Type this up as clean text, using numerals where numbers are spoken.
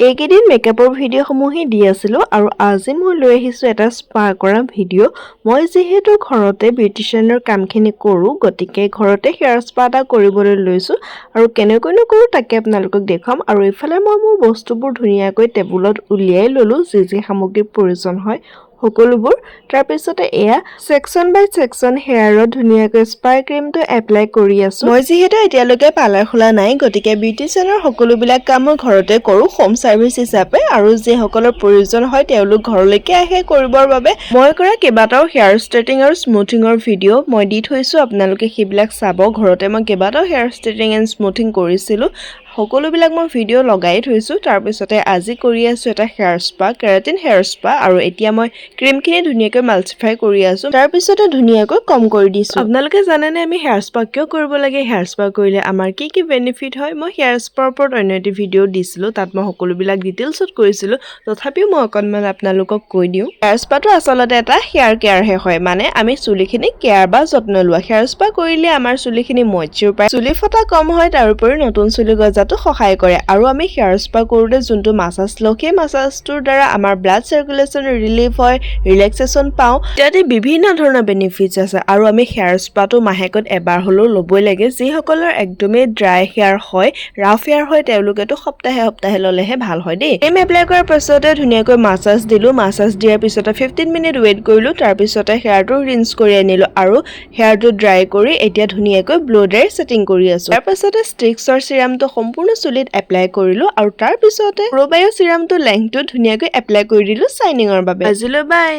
এইকেইদিন মেকআপৰ ভিডিঅ'সমূহে দি আছিলোঁ আৰু আজি মই লৈ আহিছোঁ এটা স্পা কৰা ভিডিঅ'। মই যিহেতু ঘৰতে বিউটিচিয়ানৰ কামখিনি কৰোঁ, গতিকে ঘৰতে হেয়াৰ স্পা এটা কৰিবলৈ লৈছোঁ আৰু কেনেকৈনো কৰোঁ তাকে আপোনালোকক দেখুৱাম। আৰু ইফালে মই মোৰ বস্তুবোৰ ধুনীয়াকৈ টেবুলত উলিয়াই ল'লোঁ, যি সামগ্ৰীৰ প্ৰয়োজন হয় সকলোবোৰ। তাৰপিছতে এয়া সেকশন বাই সেকশন হেয়াৰত ধুনীয়াকৈ স্পা ক্ৰীমটো এপ্লাই কৰি আছোঁ। মই যিহেতু এতিয়ালৈকে পাৰ্লাৰ খোলা নাই, গতিকে বিউটিচিয়ানৰ সকলোবিলাক কাম মই ঘৰতে কৰোঁ হোম সাৰ্ভিস হিচাপে, আৰু যিসকলৰ প্ৰয়োজন হয় তেওঁলোক ঘৰলৈকে আহে কৰিবৰ বাবে। মই কৰা কেইবাটাও হেয়াৰ ষ্ট্ৰেইটিং আৰু স্মুথিঙৰ ভিডিঅ' মই দি থৈছোঁ, আপোনালোকে সেইবিলাক চাব। ঘৰতে মই কেইবাটাও হেয়াৰ ষ্ট্ৰেইটিং এণ্ড স্মুথিং কৰিছিলোঁ, সকলোবিলাক মই ভিডিঅ' লগাই থৈছোঁ। তাৰপিছতে আজি কৰি আছোঁ এটা hair spa, keratin hair spa, আৰু এতিয়া মই ক্ৰীমখিনি ধুনীয়াকৈ মাল্টিফাই কৰি আছোঁ। তাৰপিছতে ধুনীয়াকৈ কম কৰি দিছোঁ। আপোনালোকে জানেনে আমি হেয়াৰ স্পা কিয় কৰিব লাগে, হেয়াৰ স্পা কৰিলে আমাৰ কি কি বেনিফিট হয়? মই হেয়াৰ স্পাৰ ওপৰত অন্য এটি ভিডিঅ' দিছিলোঁ, তাত মই সকলোবিলাক ডিটেইলছত কৰিছিলোঁ। তথাপিও মই অকণমান আপোনালোকক কৈ দিওঁ। হেয়াৰ স্পাটো আচলতে এটা হেয়াৰ কেয়াৰহে হয়, মানে আমি চুলিখিনি কেয়াৰ বা যত্ন লোৱা। হেয়াৰ স্পা কৰিলে আমাৰ চুলিখিনি মইশ্চাৰ পায়, চুলি ফটা কম হয়, তাৰোপৰি নতুন চুলি গজাতো সহায় কৰে। আৰু আমি হেয়াৰ স্পা কৰোঁতে যোনটো মাছাজ লওঁ, সেই মাছাজটোৰ দ্বাৰা আমাৰ ব্লাড চাৰ্কুলেশ্যন ৰিলিফ হয়, ৰিলেক্সেশ্যন পাওঁ, ইত্যাদি বিভিন্ন ধৰণৰ বেনিফিটছ আছে। আৰু আমি হেয়াৰ স্পাটো মাহেকত এবাৰ হ'লেও ল'বই লাগে। যিসকলৰ একদমেই ড্ৰাই হেয়াৰ হয়, ৰাফ হেয়াৰ হয়, তেওঁলোকেতো সপ্তাহে সপ্তাহে ল'লেহে ভাল হয় দেই। ক্ৰীম এপ্লাই কৰাৰ পাছতে ধুনীয়াকৈ মাছাজ দিলোঁ, মাছাজ দিয়াৰ পিছতে 15 মিনিট ৱেইট কৰিলোঁ। তাৰপিছতে হেয়াৰটো ৰিন্স কৰি আনিলোঁ আৰু হেয়াৰটো ড্ৰাই কৰি এতিয়া ধুনীয়াকৈ ব্ল' ড্ৰাই ছেটিং কৰি আছোঁ। তাৰপাছতে ষ্ট্ৰিক্সৰ চিৰামটো সম্পূৰ্ণ চুলিত এপ্লাই কৰিলোঁ আৰু তাৰপিছতে প্ৰ'বায়' চিৰামটো লেংথটো ধুনীয়াকৈ এপ্লাই কৰি দিলোঁ শ্বাইনিঙৰ বাবে। আজিলৈ বাই।